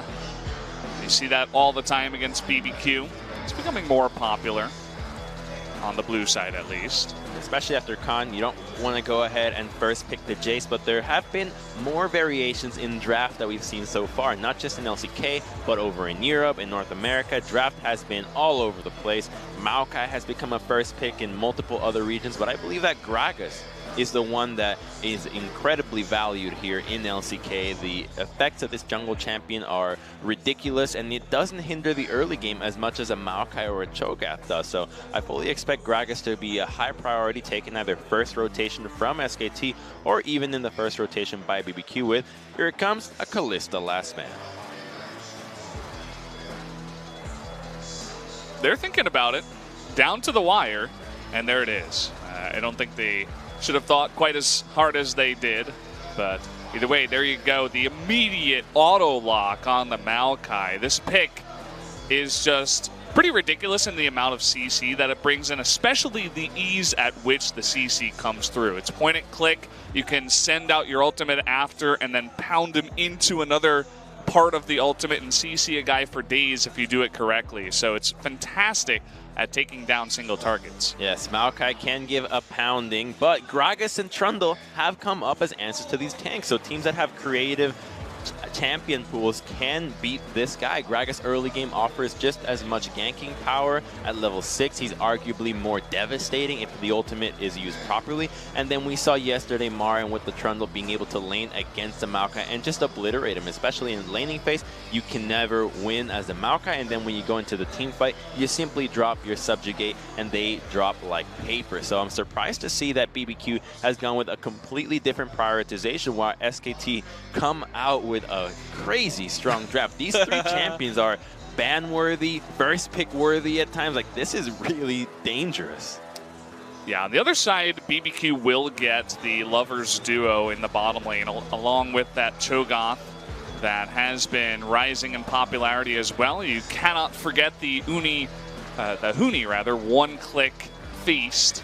fan. You see that all the time against BBQ. It's becoming more popular, on the blue side at least. Especially after Khan, you don't want to go ahead and first pick the Jace, but there have been more variations in draft that we've seen so far, not just in LCK, but over in Europe, in North America. Draft has been all over the place. Maokai has become a first pick in multiple other regions, but I believe that Gragas is the one that is incredibly valued here in LCK. The effects of this jungle champion are ridiculous, and it doesn't hinder the early game as much as a Maokai or a Cho'Gath does. So I fully expect Gragas to be a high priority, taken either first rotation from SKT or even in the first rotation by BBQ with, here it comes, a Kalista last man. They're thinking about it, down to the wire, and there it is. I don't think they should have thought quite as hard as they did, but either way, there you go. The immediate auto lock on the Maokai. This pick is just pretty ridiculous in the amount of CC that it brings in, especially the ease at which the CC comes through. It's point and click. You can send out your ultimate after and then pound him into another part of the ultimate and CC a guy for days if you do it correctly. So it's fantastic at taking down single targets. Yes, Maokai can give a pounding, but Gragas and Trundle have come up as answers to these tanks. So teams that have creative champion pools can beat this guy. Gragas early game offers just as much ganking power. At level 6, he's arguably more devastating if the ultimate is used properly. And then we saw yesterday Marin with the Trundle being able to lane against the Maokai and just obliterate him, especially in laning phase. You can never win as the Maokai, and then when you go into the team fight, you simply drop your subjugate and they drop like paper. So I'm surprised to see that BBQ has gone with a completely different prioritization while SKT come out with a crazy strong draft. These three champions are ban-worthy, first pick-worthy at times. Like, this is really dangerous. Yeah, on the other side, BBQ will get the Lovers duo in the bottom lane, along with that Cho'Gath that has been rising in popularity as well. You cannot forget the Huni one-click feast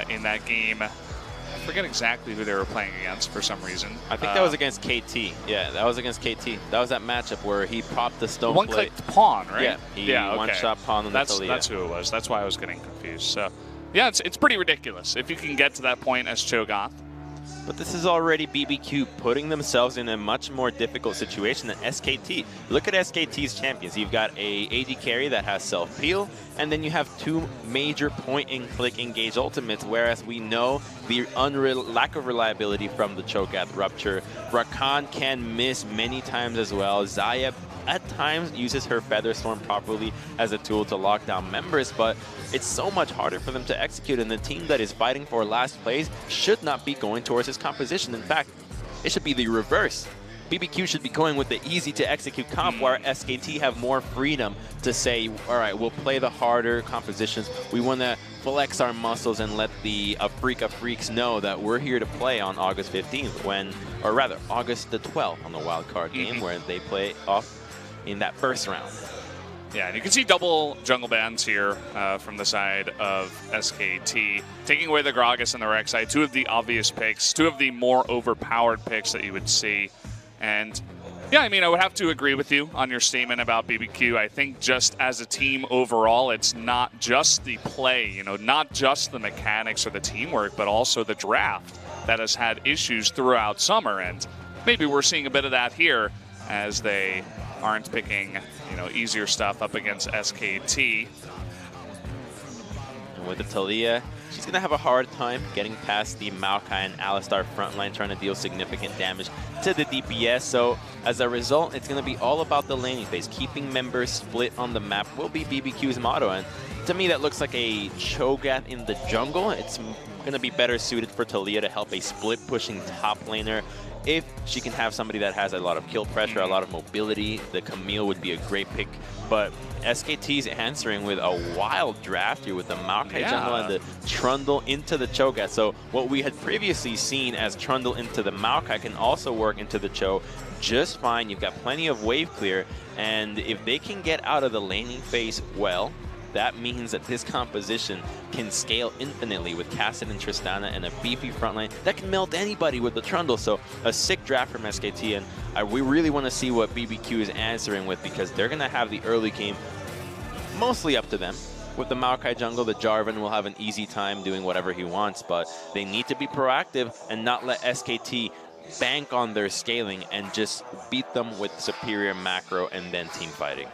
in that game. I forget exactly who they were playing against for some reason. I think that was against KT. Yeah, that was against KT. That was that matchup where he popped the stone plate. One-clicked pawn, right? Yeah, he one-shot pawn on the Taliyah. That's who it was. That's why I was getting confused. So, yeah, it's pretty ridiculous if you can get to that point as Cho'Gath. But this is already BBQ putting themselves in a much more difficult situation than SKT. Look at SKT's champions. You've got a AD carry that has self-heal, and then you have two major point-and-click engage ultimates, whereas we know the lack of reliability from the Cho'Gath Rupture. Rakan can miss many times as well. Xayah at times uses her Feather Storm properly as a tool to lock down members, but it's so much harder for them to execute, and the team that is fighting for last place should not be going towards this composition. In fact, it should be the reverse. BBQ should be going with the easy to execute comp, where SKT have more freedom to say, all right, we'll play the harder compositions. We want to flex our muscles and let the Freak of Freaks know that we're here to play on August 15th, or rather August the 12th on the wildcard game, where they play off in that first round. Yeah, and you can see double jungle bans here from the side of SKT, taking away the Gragas and the Rek'Sai, two of the obvious picks, two of the more overpowered picks that you would see. And yeah, I mean, I would have to agree with you on your statement about BBQ. I think just as a team overall, it's not just the play, not just the mechanics or the teamwork, but also the draft that has had issues throughout summer. And maybe we're seeing a bit of that here as they aren't picking, easier stuff up against SKT. And with the Taliyah, she's going to have a hard time getting past the Maokai and Alistar frontline, trying to deal significant damage to the DPS. So as a result, it's going to be all about the laning phase. Keeping members split on the map will be BBQ's motto. And to me, that looks like a Cho'Gath in the jungle. It's going to be better suited for Taliyah to help a split-pushing top laner. If she can have somebody that has a lot of kill pressure, a lot of mobility, the Camille would be a great pick. But SKT's answering with a wild draft here with the Maokai jungle and the Trundle into the Cho'Gath. So what we had previously seen as Trundle into the Maokai can also work into the Cho just fine. You've got plenty of wave clear, and if they can get out of the laning phase well, that means that this composition can scale infinitely with Cassidy and Tristana and a beefy frontline that can melt anybody with the Trundle. So a sick draft from SKT, and we really want to see what BBQ is answering with, because they're going to have the early game mostly up to them. With the Maokai jungle, the Jarvan will have an easy time doing whatever he wants, but they need to be proactive and not let SKT bank on their scaling and just beat them with superior macro and then team fighting.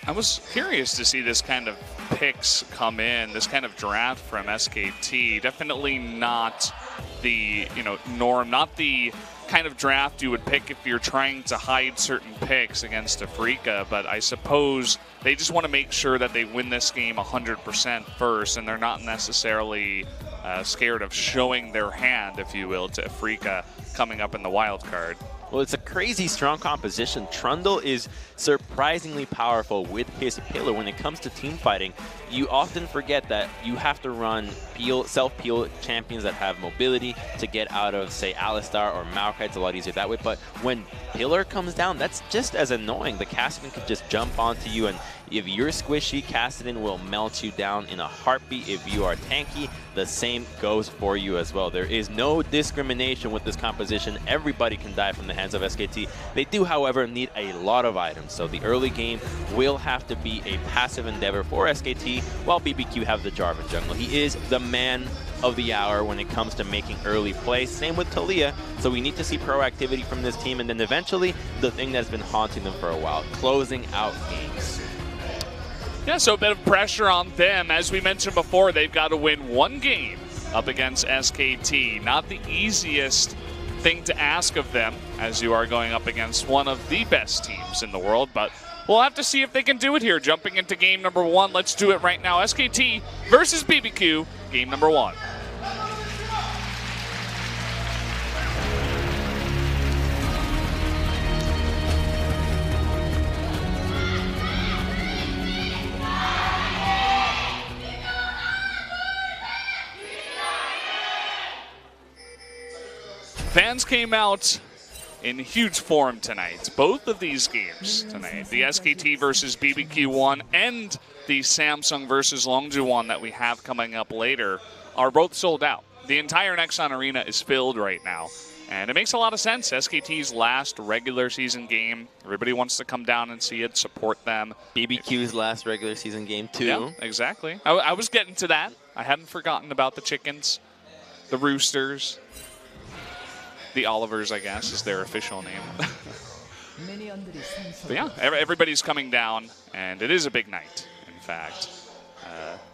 I was curious to see this kind of picks come in, this kind of draft from SKT. Definitely not the norm, not the kind of draft you would pick if you're trying to hide certain picks against Afrika, but I suppose they just want to make sure that they win this game 100% first, and they're not necessarily scared of showing their hand, if you will, to Afrika coming up in the wild card. Well, it's a crazy strong composition. Trundle is surprisingly powerful with his pillar. When it comes to team fighting, you often forget that you have to run self-peel champions that have mobility to get out of, say, Alistar or Maokai. It's a lot easier that way. But when pillar comes down, that's just as annoying. The Cassidy could just jump onto you, and if you're squishy, Cassidy will melt you down in a heartbeat. If you are tanky, the same goes for you as well. There is no discrimination with this composition. Everybody can die from the hands of SKT. They do, however, need a lot of items, so the early game will have to be a passive endeavor for SKT, while BBQ have the Jarvan jungle. He is the man of the hour when it comes to making early plays. Same with Taliyah, so we need to see proactivity from this team, and then eventually the thing that's been haunting them for a while, closing out games. Yeah, so a bit of pressure on them. As we mentioned before, they've got to win one game up against SKT. Not the easiest thing to ask of them, as you are going up against one of the best teams in the world, but we'll have to see if they can do it here. Jumping into game number one, let's do it right now. SKT versus BBQ, game number one. Fans came out in huge form tonight. Both of these games tonight, the SKT versus BBQ one and the Samsung versus Longju one that we have coming up later, are both sold out. The entire Nexon Arena is filled right now, and it makes a lot of sense. SKT's last regular season game, everybody wants to come down and see it, support them. BBQ's last regular season game too. Yeah, exactly. I was getting to that. I hadn't forgotten about the chickens, the roosters. The Olivers, I guess, is their official name. But yeah, everybody's coming down, and it is a big night, in fact.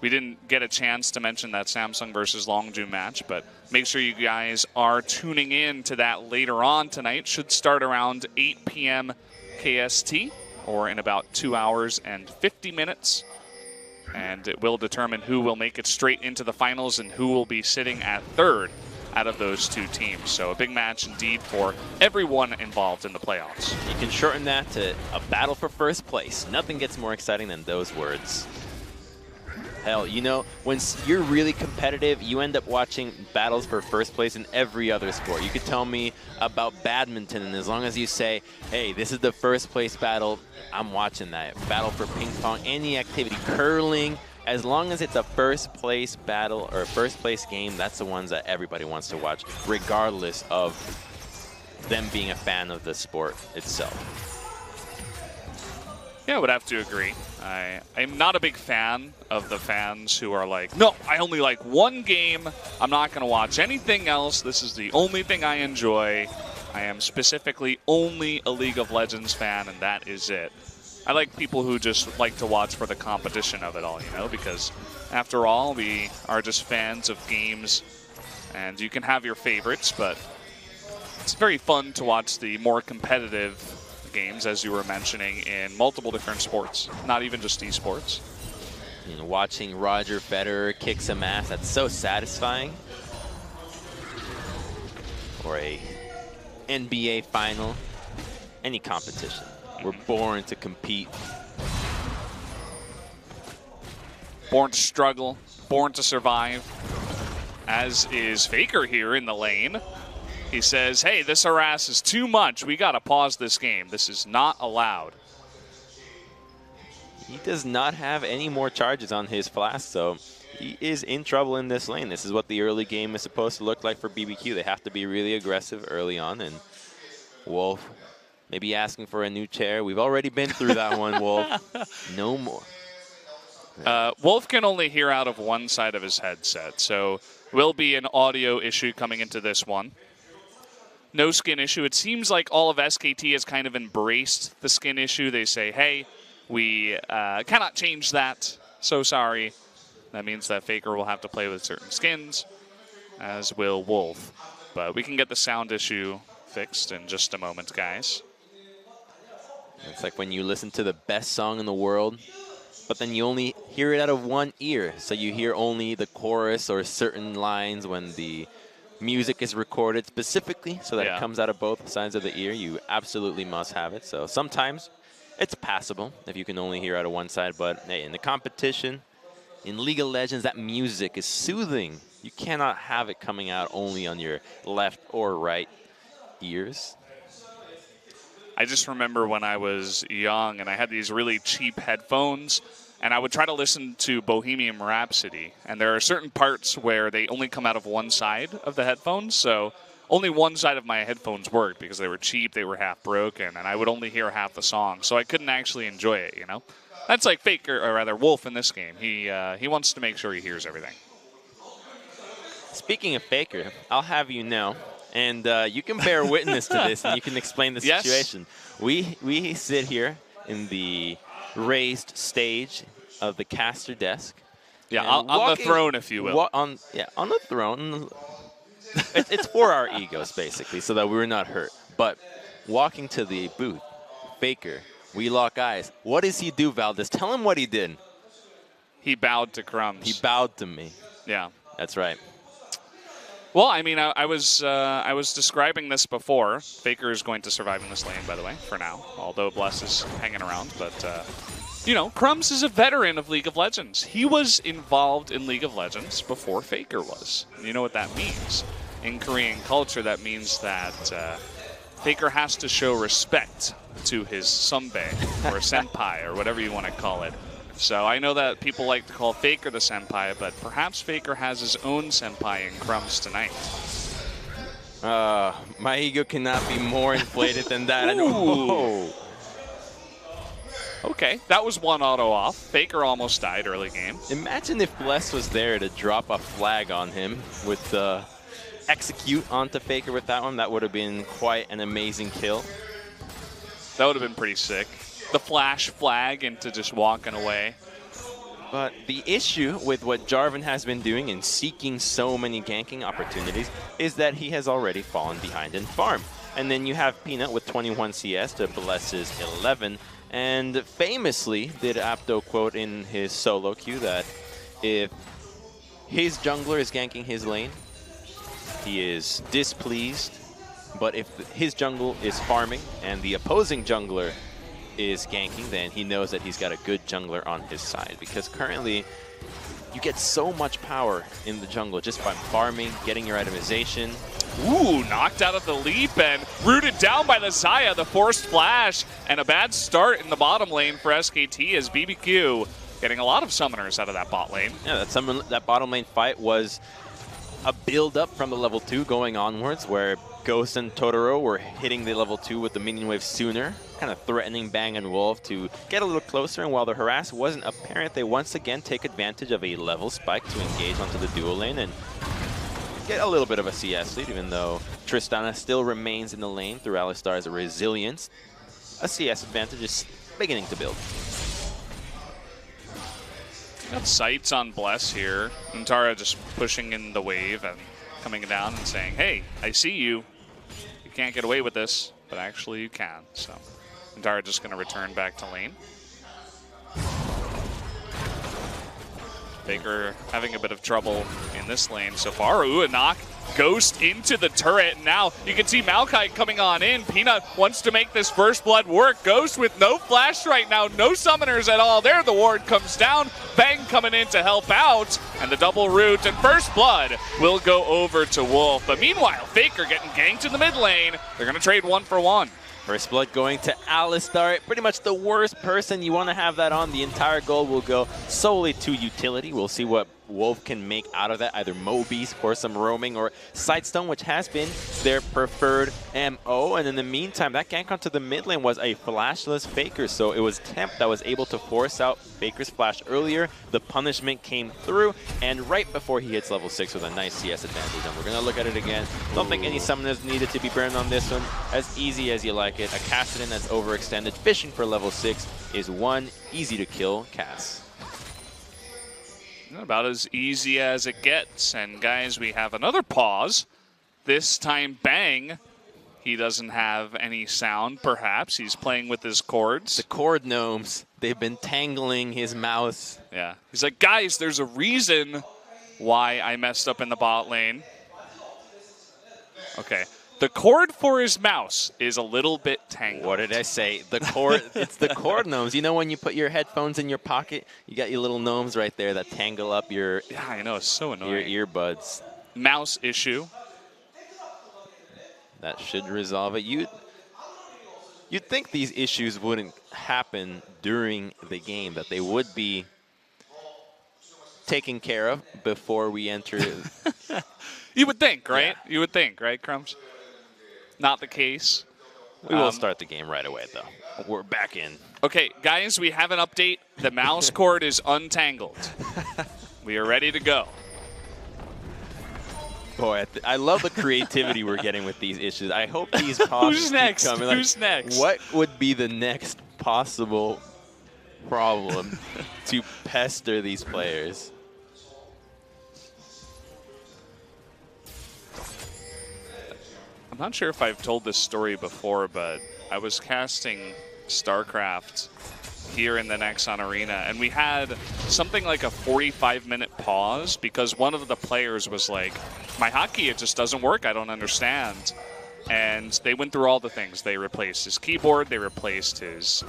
We didn't get a chance to mention that Samsung versus Longju match, but make sure you guys are tuning in to that later on tonight. Should start around 8 p.m. KST, or in about 2 hours and 50 minutes. And it will determine who will make it straight into the finals and who will be sitting at third out of those two teams. So a big match indeed for everyone involved in the playoffs. You can shorten that to a battle for first place. Nothing gets more exciting than those words. Hell, you know, when you're really competitive, you end up watching battles for first place in every other sport. You could tell me about badminton, and as long as you say, hey, this is the first place battle, I'm watching that. Battle for ping pong, any activity, curling, as long as it's a first place battle or a first place game, that's the ones that everybody wants to watch, regardless of them being a fan of the sport itself. Yeah, I would have to agree. I'm not a big fan of the fans who are like, no, I only like one game. I'm not going to watch anything else. This is the only thing I enjoy. I am specifically only a League of Legends fan, and that is it. I like people who just like to watch for the competition of it all, you know, because after all, we are just fans of games, and you can have your favorites, but it's very fun to watch the more competitive games, as you were mentioning, in multiple different sports, not even just esports. You know, watching Roger Federer kick some ass, that's so satisfying. Or a NBA final, any competition. We're born to compete. Born to struggle, born to survive, as is Faker here in the lane. He says, hey, this harass is too much. We got to pause this game. This is not allowed. He does not have any more charges on his flask, so he is in trouble in this lane. This is what the early game is supposed to look like for BBQ. They have to be really aggressive early on, and Wolf maybe asking for a new chair. We've already been through that one, Wolf. No more. Wolf can only hear out of one side of his headset, so will be an audio issue coming into this one. No skin issue. It seems like all of SKT has kind of embraced the skin issue. They say, hey, we cannot change that. So sorry. That means that Faker will have to play with certain skins, as will Wolf. But we can get the sound issue fixed in just a moment, guys. It's like when you listen to the best song in the world, but then you only hear it out of one ear. So you hear only the chorus or certain lines when the music is recorded specifically so that it comes out of both sides of the ear. You absolutely must have it. So sometimes it's passable if you can only hear out of one side. But hey, in the competition, in League of Legends, that music is soothing. You cannot have it coming out only on your left or right ears. I just remember when I was young and I had these really cheap headphones, and I would try to listen to Bohemian Rhapsody, and there are certain parts where they only come out of one side of the headphones, so only one side of my headphones worked because they were cheap, they were half broken, and I would only hear half the song, so I couldn't actually enjoy it, you know? That's like Faker, or rather Wolf in this game. He wants to make sure he hears everything. Speaking of Faker, I'll have you know, and you can bear witness to this, and you can explain the situation. We sit here in the raised stage of the caster desk. Yeah, on the throne, if you will. On the throne. It's for our egos, basically, so that we're not hurt. But walking to the booth, Faker, we lock eyes. What does he do, Valdez? Tell him what he did. He bowed to Crumbs. He bowed to me. Yeah. That's right. Well, I mean, I was describing this before. Faker is going to survive in this lane, by the way, for now. Although Bless is hanging around, but you know, Crumbs is a veteran of League of Legends. He was involved in League of Legends before Faker was. You know what that means? In Korean culture, that means that Faker has to show respect to his sunbae or senpai or whatever you want to call it. So I know that people like to call Faker the senpai, but perhaps Faker has his own senpai in Crumbs tonight. My ego cannot be more inflated than that. Ooh. Okay, that was one auto off. Faker almost died early game. Imagine if Bless was there to drop a flag on him with execute onto Faker with that one. That would have been quite an amazing kill. That would have been pretty sick. The flash flag into just walking away. But the issue with what Jarvan has been doing in seeking so many ganking opportunities is that he has already fallen behind in farm. And then you have Peanut with 21 CS to Bless's 11. And famously did Apto quote in his solo queue that if his jungler is ganking his lane, he is displeased. But if his jungle is farming and the opposing jungler is ganking, then he knows that he's got a good jungler on his side. Because currently, you get so much power in the jungle just by farming, getting your itemization. Ooh, knocked out of the leap and rooted down by the Xayah, the forced flash, and a bad start in the bottom lane for SKT as BBQ getting a lot of summoners out of that bot lane. Yeah, that bottom lane fight was a build-up from the level 2 going onwards, where Ghost and Totoro were hitting the level 2 with the minion wave sooner, kind of threatening Bang and Wolf to get a little closer, and while the harass wasn't apparent, they once again take advantage of a level spike to engage onto the duo lane and get a little bit of a CS lead, even though Tristana still remains in the lane through Alistar's resilience. A CS advantage is beginning to build. Got sights on Bless here. Untara just pushing in the wave and coming down and saying, hey, I see you. You can't get away with this, but actually you can. So Untara just going to return back to lane. Faker having a bit of trouble in this lane so far. Ooh, a knock Ghost into the turret. Now you can see Maokai coming on in. Peanut wants to make this first blood work. Ghost with no flash right now, no summoners at all. There the ward comes down. Bang coming in to help out. And the double root and first blood will go over to Wolf. But meanwhile, Faker getting ganked in the mid lane. They're going to trade 1 for 1. First blood going to Alistar. Pretty much the worst person you want to have that on. The entire gold will go solely to utility. We'll see what Wolf can make out of that, either Mobies for some roaming or Sightstone, which has been their preferred MO. And in the meantime, that gank onto the mid lane was a flashless Faker, so it was Temp that was able to force out Faker's flash earlier. The punishment came through, and right before he hits level 6 with a nice CS advantage. And we're going to look at it again. Don't think any summoners needed to be burned on this one. As easy as you like it. A Kassadin that's overextended, fishing for level 6 is one easy to kill Cass. About as easy as it gets. And guys, we have another pause. This time, Bang. He doesn't have any sound, perhaps. He's playing with his cords. The cord gnomes. They've been tangling his mouse. Yeah. He's like, guys, there's a reason why I messed up in the bot lane. Okay. The cord for his mouse is a little bit tangled. What did I say? The cord, it's the cord gnomes. You know when you put your headphones in your pocket, you got your little gnomes right there that tangle up your Yeah, I know, it's so annoying. Your earbuds. Mouse issue. That should resolve it. You'd think these issues wouldn't happen during the game, that they would be taken care of before we enter. You would think, right? Yeah. You would think, right, Crumbs? Not the case. We will start the game right away, though. We're back in. Okay, guys, we have an update. The mouse cord is untangled. We are ready to go. Boy, I love the creativity we're getting with these issues. I hope these pauses Who's next? keep coming. Like, Who's next? What would be the next possible problem to pester these players? I'm not sure if I've told this story before, but I was casting StarCraft here in the Nexon Arena, and we had something like a 45-minute pause because one of the players was like, my hotkey, it just doesn't work, I don't understand. And they went through all the things. They replaced his keyboard, they replaced his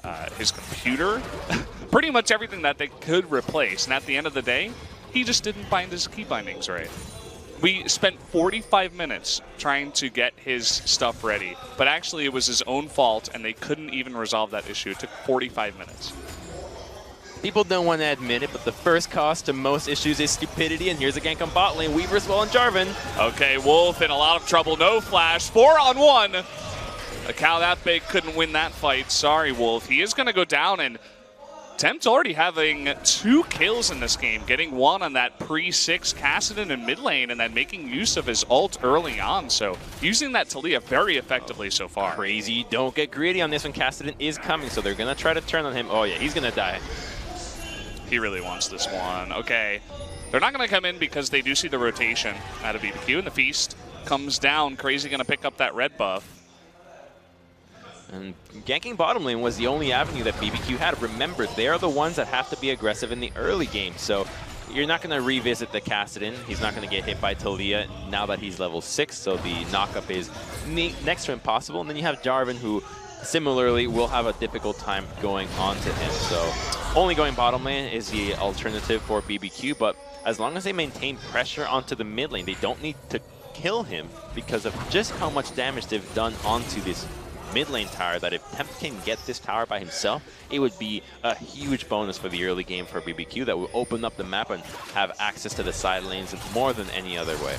computer, pretty much everything that they could replace. And at the end of the day, he just didn't find his key bindings right. We spent 45 minutes trying to get his stuff ready, but actually it was his own fault, and they couldn't even resolve that issue. It took 45 minutes. People don't want to admit it, but the first cost to most issues is stupidity, and here's a gank on bot lane. Weaver's well and Jarvan. Okay, Wolf in a lot of trouble. No flash. 4-on-1. A cow that big couldn't win that fight. Sorry, Wolf. He is going to go down, and Temp's already having 2 kills in this game, getting 1 on that pre-6 Kassadin in mid lane, and then making use of his ult early on. So using that Talia very effectively so far. Crazy. Don't get greedy on this one. Kassadin is coming, so they're going to try to turn on him. Oh, yeah, he's going to die. He really wants this one. Okay. They're not going to come in because they do see the rotation out of BBQ, and the feast comes down. Crazy going to pick up that red buff. And ganking bottom lane was the only avenue that BBQ had. Remember, they are the ones that have to be aggressive in the early game. So you're not going to revisit the Kassadin. He's not going to get hit by Talia now that he's level 6. So the knockup is next to impossible. And then you have Jarvan, who similarly will have a difficult time going onto him. So only going bottom lane is the alternative for BBQ. But as long as they maintain pressure onto the mid lane, they don't need to kill him because of just how much damage they've done onto this mid lane tower, that if Temp can get this tower by himself, it would be a huge bonus for the early game for BBQ that will open up the map and have access to the side lanes more than any other way.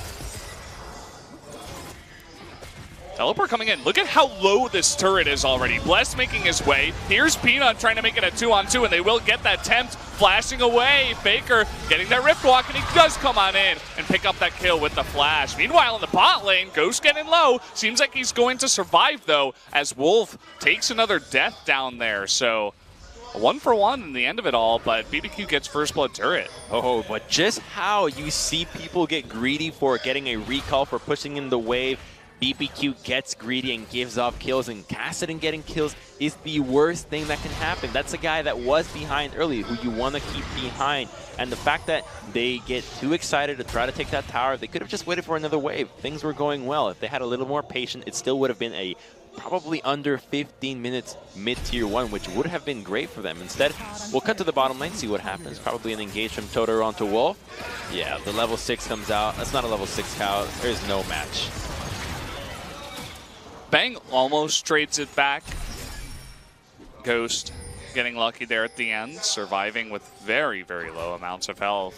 Teleport coming in. Look at how low this turret is already. Bless making his way. Here's Peanut trying to make it a 2-on-2, and they will get that Tempt flashing away. Faker getting that Rift Walk, and he does come on in and pick up that kill with the flash. Meanwhile, in the bot lane, Ghost getting low. Seems like he's going to survive, though, as Wolf takes another death down there. So a 1-for-1 in the end of it all, but BBQ gets first blood turret. Oh, but just how you see people get greedy for getting a recall for pushing in the wave BBQ gets greedy and gives off kills, and Kassadin getting kills is the worst thing that can happen. That's a guy that was behind early, who you want to keep behind. And the fact that they get too excited to try to take that tower, they could have just waited for another wave. Things were going well. If they had a little more patience, it still would have been a probably under 15 minutes mid-tier 1, which would have been great for them. Instead, we'll cut to the bottom lane, see what happens. Probably an engage from Totoro onto Wolf. Yeah, the level 6 comes out. That's not a level 6 cow. There's no match. Bang almost trades it back. Ghost getting lucky there at the end, surviving with very, very low amounts of health.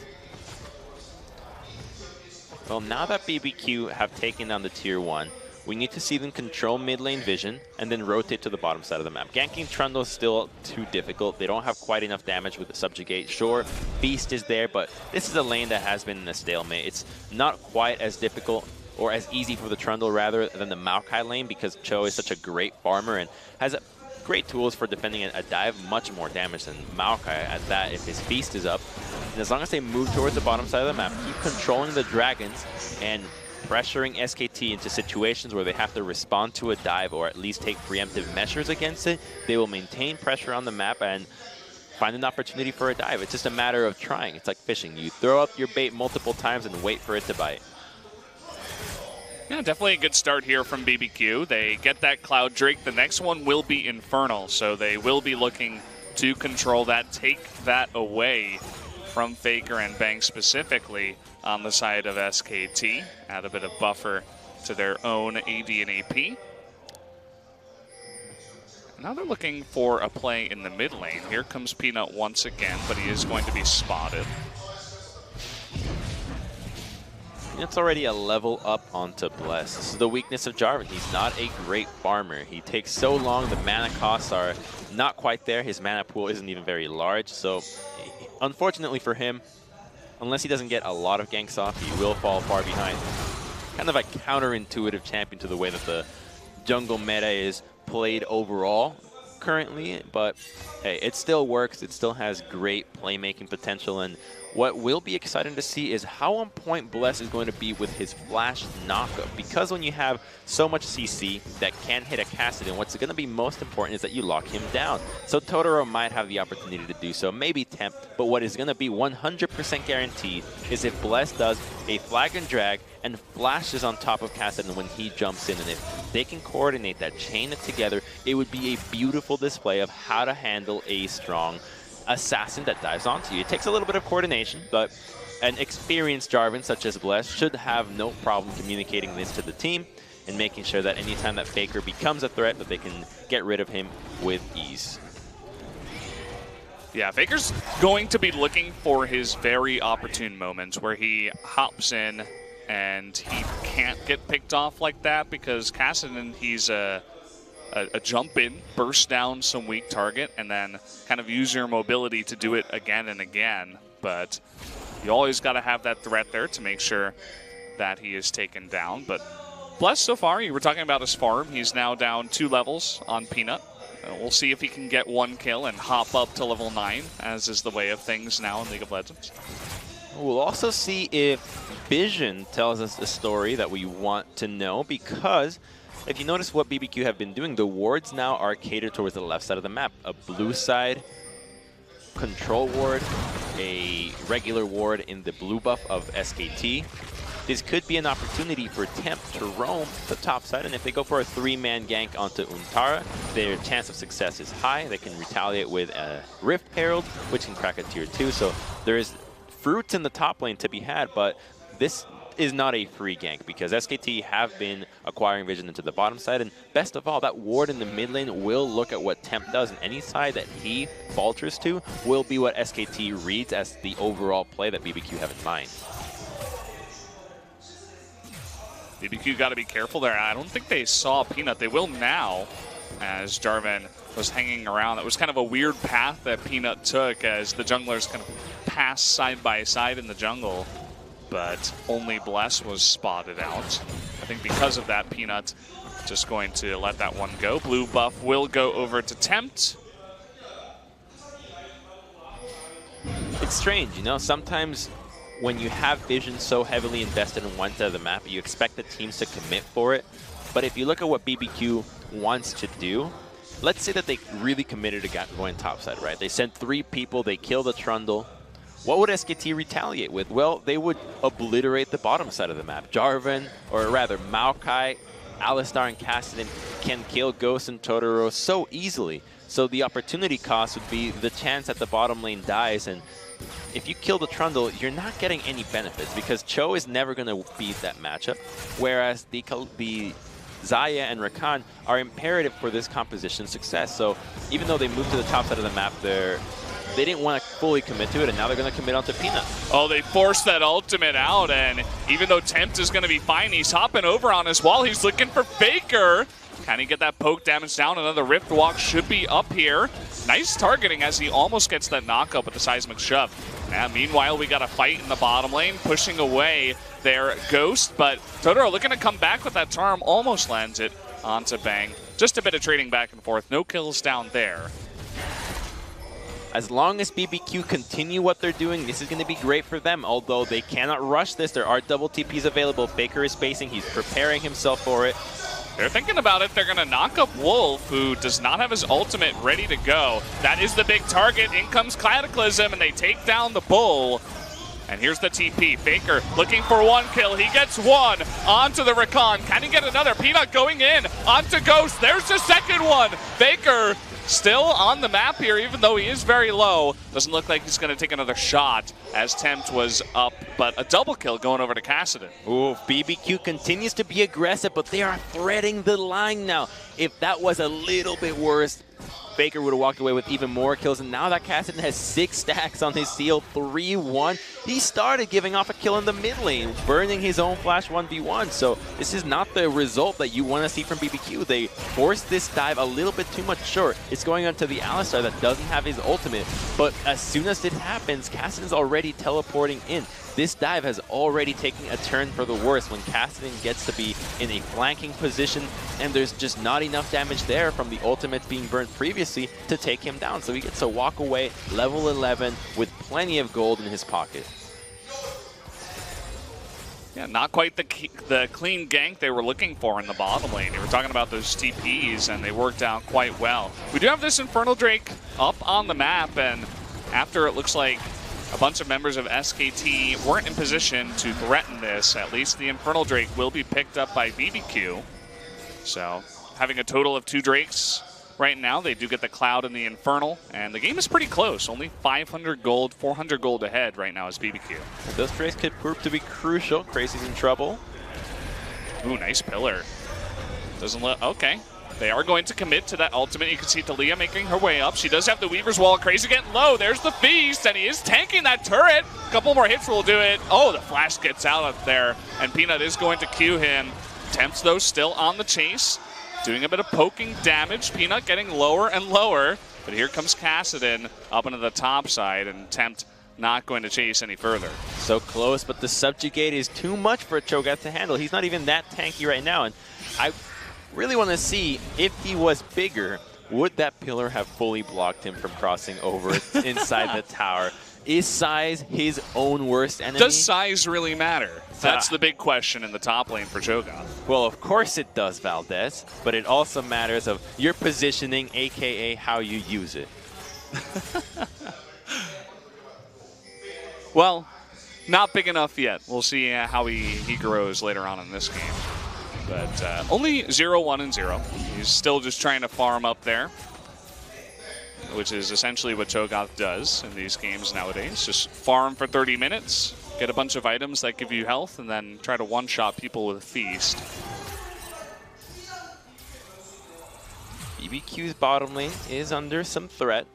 Well, now that BBQ have taken down the tier 1, we need to see them control mid lane vision and then rotate to the bottom side of the map. Ganking Trundle is still too difficult. They don't have quite enough damage with the Subjugate. Sure, Beast is there, but this is a lane that has been in a stalemate. It's not quite as difficult or as easy for the Trundle rather than the Maokai lane, because Cho is such a great farmer and has great tools for defending a dive, much more damage than Maokai at that if his Beast is up. And as long as they move towards the bottom side of the map, keep controlling the dragons and pressuring SKT into situations where they have to respond to a dive or at least take preemptive measures against it, they will maintain pressure on the map and find an opportunity for a dive. It's just a matter of trying. It's like fishing. You throw up your bait multiple times and wait for it to bite. Yeah, definitely a good start here from BBQ. They get that Cloud Drake. The next one will be Infernal, so they will be looking to control that, take that away from Faker and Bang specifically on the side of SKT. Add a bit of buffer to their own AD and AP. Now they're looking for a play in the mid lane. Here comes Peanut once again, but he is going to be spotted. It's already a level up onto Bless. This is the weakness of Jarvan. He's not a great farmer. He takes so long. The mana costs are not quite there. His mana pool isn't even very large. So unfortunately for him, unless he doesn't get a lot of ganks off, he will fall far behind. Kind of a counterintuitive champion to the way that the jungle meta is played overall currently. But hey, it still works. It still has great playmaking potential. And what will be exciting to see is how on point Bless is going to be with his flash knockup. Because when you have so much CC that can hit a Kassadin, what's going to be most important is that you lock him down. So Totoro might have the opportunity to do so, maybe Temp, but what is going to be 100% guaranteed is if Bless does a flag and drag and flashes on top of Kassadin when he jumps in. And if they can coordinate that, chain it together, it would be a beautiful display of how to handle a strong assassin that dives onto you. It takes a little bit of coordination, but an experienced Jarvan such as Bless should have no problem communicating this to the team and making sure that anytime that Faker becomes a threat, that they can get rid of him with ease. Yeah, Faker's going to be looking for his very opportune moments where he hops in and he can't get picked off like that, because Kassadin, he's a jump in, burst down some weak target, and then kind of use your mobility to do it again and again. But you always got to have that threat there to make sure that he is taken down. But Bless so far, you were talking about his farm. He's now down 2 levels on Peanut. We'll see if he can get 1 kill and hop up to level 9, as is the way of things now in League of Legends. We'll also see if Vision tells us the story that we want to know, because if you notice what BBQ have been doing, the wards now are catered towards the left side of the map. A blue side control ward, a regular ward in the blue buff of SKT. This could be an opportunity for Temp to roam the top side, and if they go for a 3-man gank onto Untara, their chance of success is high. They can retaliate with a Rift Herald, which can crack a tier 2, so there is fruits in the top lane to be had, but this is not a free gank, because SKT have been acquiring vision into the bottom side, and best of all, that ward in the mid lane will look at what Temp does, and any side that he falters to will be what SKT reads as the overall play that BBQ have in mind. BBQ got to be careful there. I don't think they saw Peanut. They will now, as Jarvan was hanging around. That was kind of a weird path that Peanut took, as the junglers kind of passed side by side in the jungle. But only Bless was spotted out. I think because of that, Peanut just going to let that one go. Blue buff will go over to Tempt. It's strange, you know, sometimes when you have vision so heavily invested in one side of the map, you expect the teams to commit for it. But if you look at what BBQ wants to do, let's say that they really committed to going topside, right? They sent 3 people, they killed the Trundle. What would SKT retaliate with? Well, they would obliterate the bottom side of the map. Jarvan, or rather Maokai, Alistar, and Kassadin can kill Ghost and Totoro so easily. So the opportunity cost would be the chance that the bottom lane dies, and if you kill the Trundle, you're not getting any benefits because Cho is never going to beat that matchup, whereas the Xayah and Rakan are imperative for this composition success. So even though they moved to the top side of the map, they didn't want to fully commit to it, and now they're going to commit onto Peanut. Oh, they forced that ultimate out, and even though Tempt is going to be fine, he's hopping over on his wall. He's looking for Faker. Can he get that poke damage down? Another Rift Walk should be up here. Nice targeting as he almost gets that knockup with the Seismic Shove. And meanwhile, we got a fight in the bottom lane, pushing away their Ghost, but Totoro looking to come back with that charm, almost lands it onto Bang. Just a bit of trading back and forth. No kills down there. As long as BBQ continue what they're doing, this is going to be great for them, although they cannot rush this. There are double TPs available. Faker is spacing. He's preparing himself for it. They're thinking about it. They're going to knock up Wolf, who does not have his ultimate ready to go. That is the big target. In comes Cataclysm, and they take down the Bull. And here's the TP. Faker looking for 1 kill. He gets 1 onto the Rakan. Can he get another? Peanut going in onto Ghost. There's the second one. Faker still on the map here, even though he is very low. Doesn't look like he's going to take another shot as Tempt was up, but a double kill going over to Kassadin. Ooh, BBQ continues to be aggressive, but they are threading the line now. If that was a little bit worse, Faker would have walked away with even more kills, and now that Kassadin has 6 stacks on his seal, 3-1. He started giving off a kill in the mid lane, burning his own flash 1v1, so this is not the result that you want to see from BBQ. They forced this dive a little bit too much short. It's going onto the Alistar that doesn't have his ultimate, but as soon as it happens, Kassadin's already teleporting in. This dive has already taken a turn for the worse when Kassadin gets to be in a flanking position, and there's just not enough damage there from the ultimate being burned previously to take him down. So he gets to walk away level 11 with plenty of gold in his pocket. Yeah, not quite the clean gank they were looking for in the bottom lane. They were talking about those TPs, and they worked out quite well. We do have this Infernal Drake up on the map, and after it looks like a bunch of members of SKT weren't in position to threaten this, at least the Infernal Drake will be picked up by BBQ. So having a total of 2 Drakes right now, they do get the Cloud and the Infernal, and the game is pretty close. Only 500 gold, 400 gold ahead right now is BBQ. Those Drakes could prove to be crucial. Crazy's in trouble. Ooh, nice pillar. Doesn't look, okay. They are going to commit to that ultimate. You can see Talia making her way up. She does have the Weaver's Wall. Crazy getting low. There's the Feast, and he is tanking that turret. A couple more hits will do it. Oh, the flash gets out up there, and Peanut is going to Q him. Temps, though, still on the chase, doing a bit of poking damage. Peanut getting lower and lower, but here comes Kassadin up into the top side, and Tempt not going to chase any further. So close, but the Subjugate is too much for Cho'Gath to handle. He's not even that tanky right now, and I really want to see if he was bigger, would that pillar have fully blocked him from crossing over inside the tower? Is size his own worst enemy? Does size really matter? That's the big question in the top lane for Cho'Gath. Well, of course it does, Valdez, but it also matters of your positioning, aka how you use it. Well, not big enough yet. We'll see how he grows later on in this game. But only 0-1-0. He's still just trying to farm up there, which is essentially what Cho'Gath does in these games nowadays. Just farm for 30 minutes, get a bunch of items that give you health, and then try to one-shot people with a feast. BBQ's bottom lane is under some threat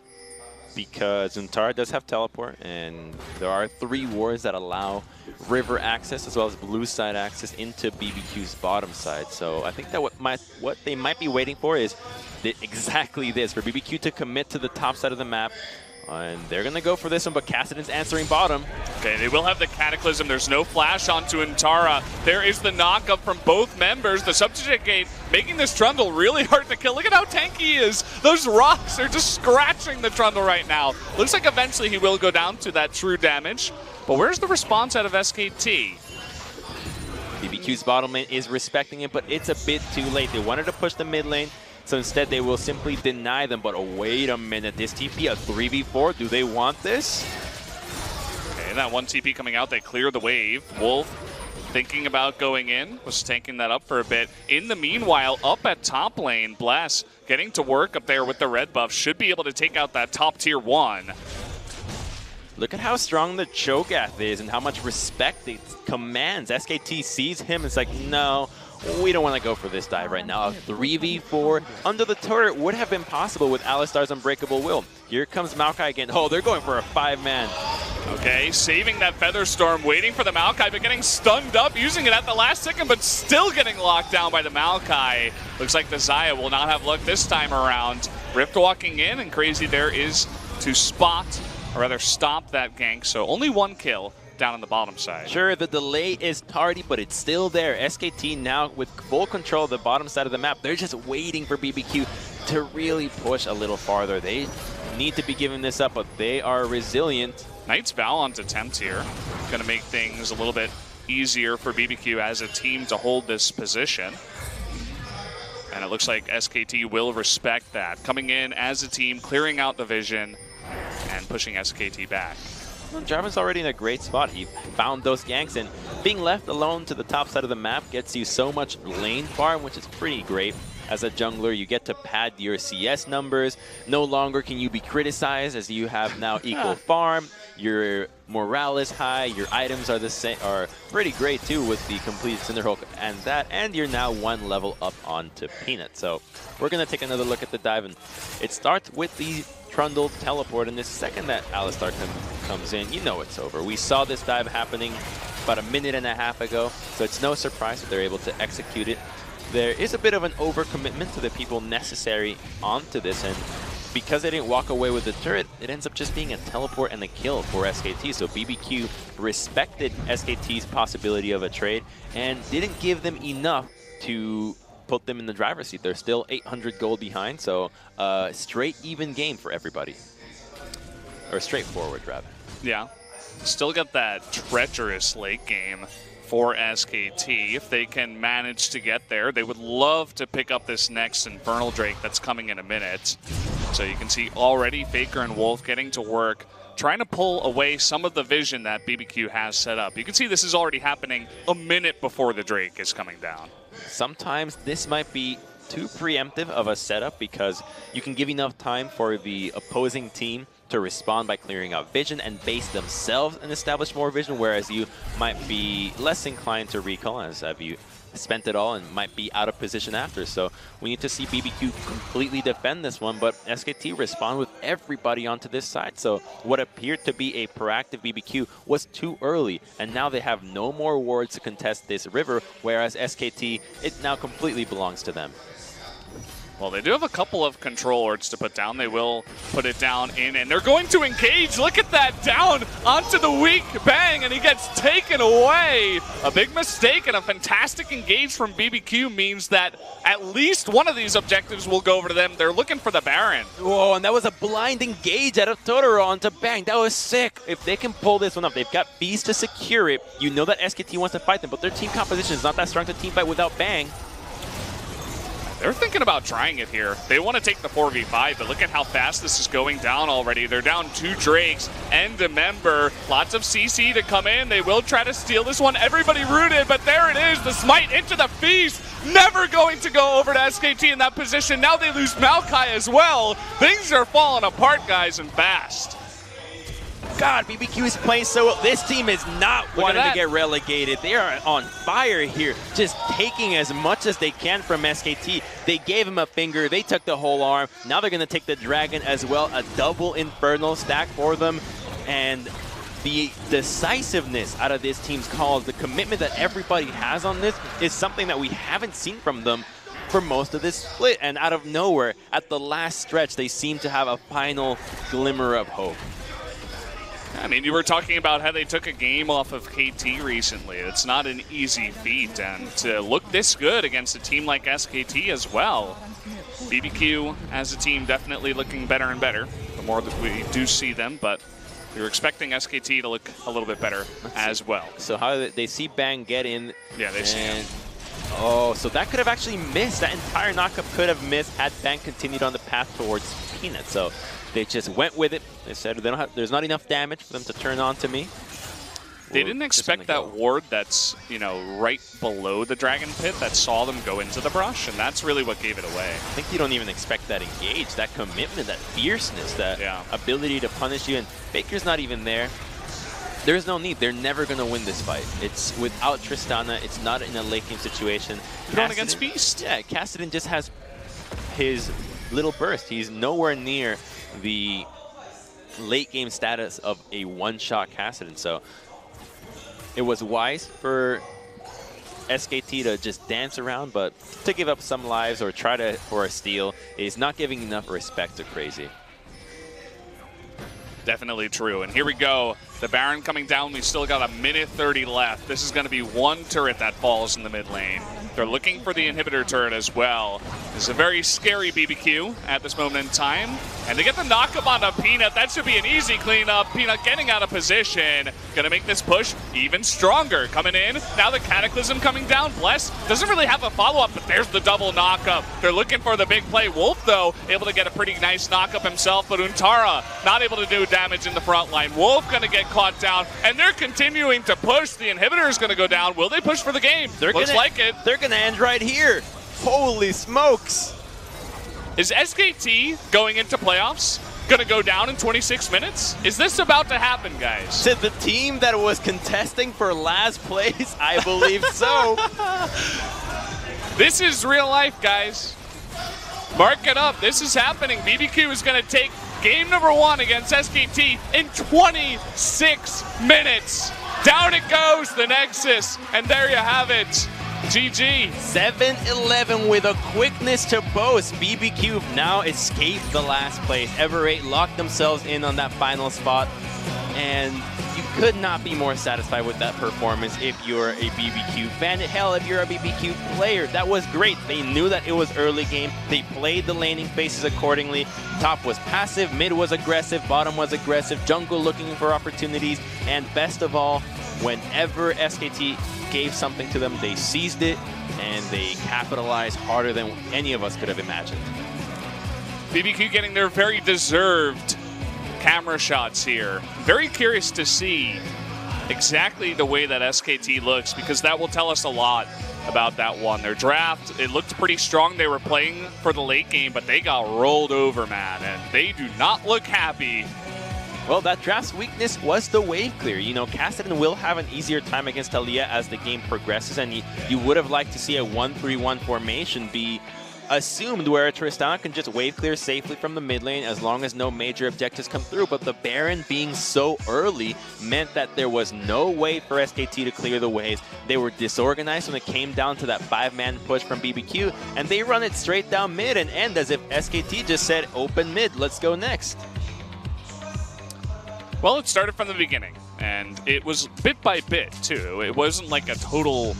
because Zuntara does have teleport, and there are 3 wards that allow river access as well as blue side access into BBQ's bottom side. So I think that what they might be waiting for is exactly this, for BBQ to commit to the top side of the map And they're going to go for this one, but Kassadin's answering bottom. Okay, they will have the Cataclysm. There's no flash onto Intara. There is the knockup from both members. The Subjugate making this Trundle really hard to kill. Look at how tanky he is. Those rocks are just scratching the Trundle right now. Looks like eventually he will go down to that true damage. But where's the response out of SKT? BBQ's bottom lane is respecting it, but it's a bit too late. They wanted to push the mid lane, so instead they will simply deny them. But oh, wait a minute, this TP, a 3v4, do they want this? Okay, that one TP coming out, they clear the wave. Wolf thinking about going in, was tanking that up for a bit. In the meanwhile, up at top lane, Bless getting to work up there with the red buff, should be able to take out that top tier 1. Look at how strong the Cho'Gath is and how much respect it commands. SKT sees him, it's like, no, we don't want to go for this dive right now. A 3v4 under the turret would have been possible with Alistar's Unbreakable Will. Here comes Maokai again. Oh, they're going for a 5-man. Okay, saving that Featherstorm, waiting for the Maokai, but getting stunned up, using it at the last second, but still getting locked down by the Maokai. Looks like the Xayah will not have luck this time around. Rift walking in, and Crazy there is to spot, or rather stop that gank, so only 1 kill down on the bottom side. Sure, the delay is tardy, but it's still there. SKT now with full control of the bottom side of the map. They're just waiting for BBQ to really push a little farther. They need to be giving this up, but they are resilient. Knight's Vow onto Tempt here. Going to make things a little bit easier for BBQ as a team to hold this position. And it looks like SKT will respect that. Coming in as a team, clearing out the vision, and pushing SKT back. Well, Jarvan's already in a great spot. He found those ganks, and being left alone to the top side of the map gets you so much lane farm, which is pretty great. As a jungler, you get to pad your CS numbers. No longer can you be criticized, as you have now equal farm. Your morale is high. Your items are the same, are pretty great too, with the complete Cinderhulk and that. And you're now 1 level up onto Peanut. So we're gonna take another look at the dive, and it starts with the Trundle teleport, and the second that Alistar comes in, you know it's over. We saw this dive happening about a minute and a half ago, so it's no surprise that they're able to execute it. There is a bit of an overcommitment to the people necessary onto this, and because they didn't walk away with the turret, it ends up just being a teleport and a kill for SKT. So BBQ respected SKT's possibility of a trade and didn't give them enough to put them in the driver's seat. They're still 800 gold behind, so straight even game for everybody. Or straightforward, rather. Yeah. Still got that treacherous late game for SKT. If they can manage to get there, they would love to pick up this next Infernal Drake that's coming in a minute. So you can see already Faker and Wolf getting to work, trying to pull away some of the vision that BBQ has set up. You can see this is already happening a minute before the Drake is coming down. Sometimes this might be too preemptive of a setup because you can give enough time for the opposing team to respond by clearing out vision and base themselves and establish more vision, whereas you might be less inclined to recall as have you spent it all and might be out of position after. So we need to see BBQ completely defend this one, but SKT respond with everybody onto this side. So what appeared to be a proactive BBQ was too early, and now they have no more wards to contest this river, whereas SKT, it now completely belongs to them. Well, they do have a couple of control wards to put down. They will put it down in, and they're going to engage. Look at that, down onto the weak bang, and he gets taken away. A big mistake and a fantastic engage from BBQ means that at least one of these objectives will go over to them. They're looking for the Baron. Whoa, and that was a blind engage out of Totoro onto Bang. That was sick. If they can pull this one up, they've got Beast to secure it. You know that SKT wants to fight them, but their team composition is not that strong to team fight without Bang. They're thinking about trying it here. They want to take the 4v5, but look at how fast this is going down already. They're down 2 Drakes and a member. Lots of CC to come in. They will try to steal this one. Everybody rooted, but there it is. The smite into the feast. Never going to go over to SKT in that position. Now they lose Maokai as well. Things are falling apart, guys, and fast. God, BBQ is playing so well. This team is not wanting to get relegated. They are on fire here, just taking as much as they can from SKT. They gave him a finger. They took the whole arm. Now they're going to take the dragon as well. A double Infernal stack for them. And the decisiveness out of this team's calls, the commitment that everybody has on this is something that we haven't seen from them for most of this split. And out of nowhere, at the last stretch, they seem to have a final glimmer of hope. I mean, you were talking about how they took a game off of KT recently. It's not an easy feat, and to look this good against a team like SKT as well. BBQ as a team definitely looking better and better the more that we do see them, but we were expecting SKT to look a little bit better as well. So how they see Bang get in. Yeah, they see him. Oh, so that could have actually missed. That entire knockup could have missed had Bang continued on the path towards Peanut. So they just went with it. They said there's not enough damage for them to turn on to me. They didn't expect that ward that's, you know, right below the Dragon Pit that saw them go into the brush, and that's really what gave it away. I think you don't even expect that engage, that commitment, that fierceness, that ability to punish you, and Faker's not even there. There's no need. They're never going to win this fight. It's without Tristana. It's not in a late game situation. Going against Beast. Yeah, Kassadin just has his little burst. He's nowhere near the late game status of a one-shot Kassadin, so it was wise for SKT to just dance around, but to give up some lives or try for a steal is not giving enough respect to Crazy. Definitely true. And here we go. The Baron coming down. We've still got a minute 30 left. This is going to be one turret that falls in the mid lane. They're looking for the inhibitor turret as well. This is a very scary BBQ at this moment in time. And they get the knockup onto Peanut. That should be an easy cleanup. Peanut getting out of position. Going to make this push even stronger. Coming in. Now the Cataclysm coming down. Bless doesn't really have a follow-up, but there's the double knockup. They're looking for the big play. Wolf, though, able to get a pretty nice knockup himself, but Untara not able to do damage in the front line. Wolf going to get caught down, and they're continuing to push. The inhibitor is going to go down. Will they push for the game? Looks like it. They're going to end right here. Holy smokes. Is SKT going into playoffs going to go down in 26 minutes? Is this about to happen, guys? To the team that was contesting for last place, I believe so. This is real life, guys. Mark it up. This is happening. BBQ is going to take game number 1 against SKT in 26 minutes. Down it goes, the Nexus. And there you have it. GG. 7-11 with a quickness to boast. BBQ now escaped the last place. Ever8 locked themselves in on that final spot. And you could not be more satisfied with that performance if you're a BBQ fan. Hell, if you're a BBQ player, that was great. They knew that it was early game. They played the laning phases accordingly. Top was passive, mid was aggressive, bottom was aggressive, jungle looking for opportunities, and best of all, whenever SKT gave something to them, they seized it, and they capitalized harder than any of us could have imagined. BBQ getting their very deserved camera shots here. Very curious to see exactly the way that SKT looks, because that will tell us a lot about that one. Their draft, it looked pretty strong. They were playing for the late game, but they got rolled over, man, and they do not look happy. Well, that draft's weakness was the wave clear. You know, Kassadin will have an easier time against Taliyah as the game progresses, and you would have liked to see a 1-3-1 formation be assumed where Tristana can just wave clear safely from the mid lane as long as no major objectives come through. But the Baron being so early meant that there was no way for SKT to clear the waves. They were disorganized when it came down to that 5-man push from BBQ, and they run it straight down mid and end as if SKT just said, open mid, let's go next. Well, it started from the beginning, and it was bit by bit, too. It wasn't like a total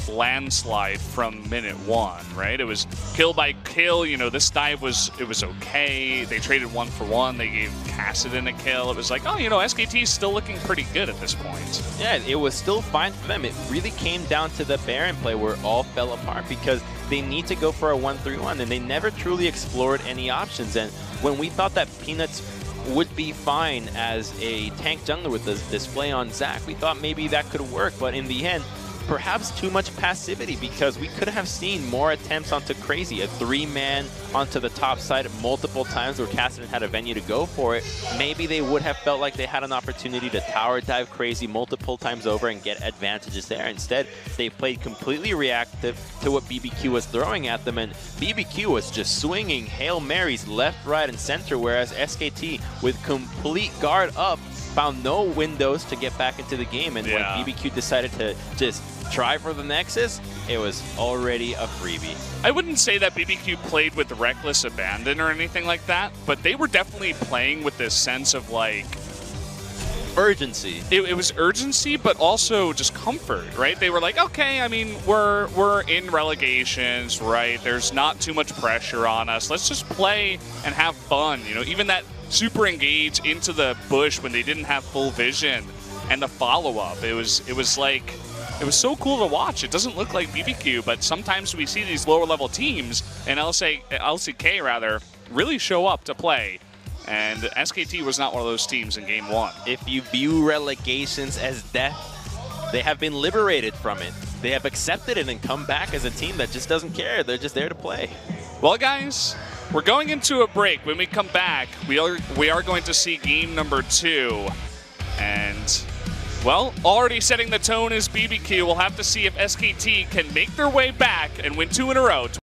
landslide from minute 1, right? It was kill by kill. You know, this dive was okay. They traded 1 for 1. They gave Kassadin a kill. It was like, oh, you know, SKT is still looking pretty good at this point. Yeah, it was still fine for them. It really came down to the Baron play where it all fell apart because they need to go for a 1-3-1, and they never truly explored any options. And when we thought that Peanuts would be fine as a tank jungler with this display on Zac, we thought maybe that could work, but in the end, perhaps too much passivity, because we could have seen more attempts onto Crazy, a 3-man onto the top side multiple times where Kassadin had a venue to go for it. Maybe they would have felt like they had an opportunity to tower dive Crazy multiple times over and get advantages there. Instead, they played completely reactive to what BBQ was throwing at them, and BBQ was just swinging Hail Marys left, right, and center, whereas SKT, with complete guard up, found no windows to get back into the game. And when BBQ decided to just try for the Nexus, it was already a freebie. I wouldn't say that BBQ played with reckless abandon or anything like that, but they were definitely playing with this sense of like urgency. It was urgency, but also just comfort, right? They were like, okay, I mean, we're in relegations, right? There's not too much pressure on us. Let's just play and have fun. You know, even that super engage into the bush when they didn't have full vision and the follow-up. It was so cool to watch. It doesn't look like BBQ, but sometimes we see these lower-level teams, and LCK rather, really show up to play. And SKT was not one of those teams in Game 1. If you view relegations as death, they have been liberated from it. They have accepted it and come back as a team that just doesn't care. They're just there to play. Well, guys, we're going into a break. When we come back, we are going to see game number 2. And, well, already setting the tone is BBQ. We'll have to see if SKT can make their way back and win 2 in a row.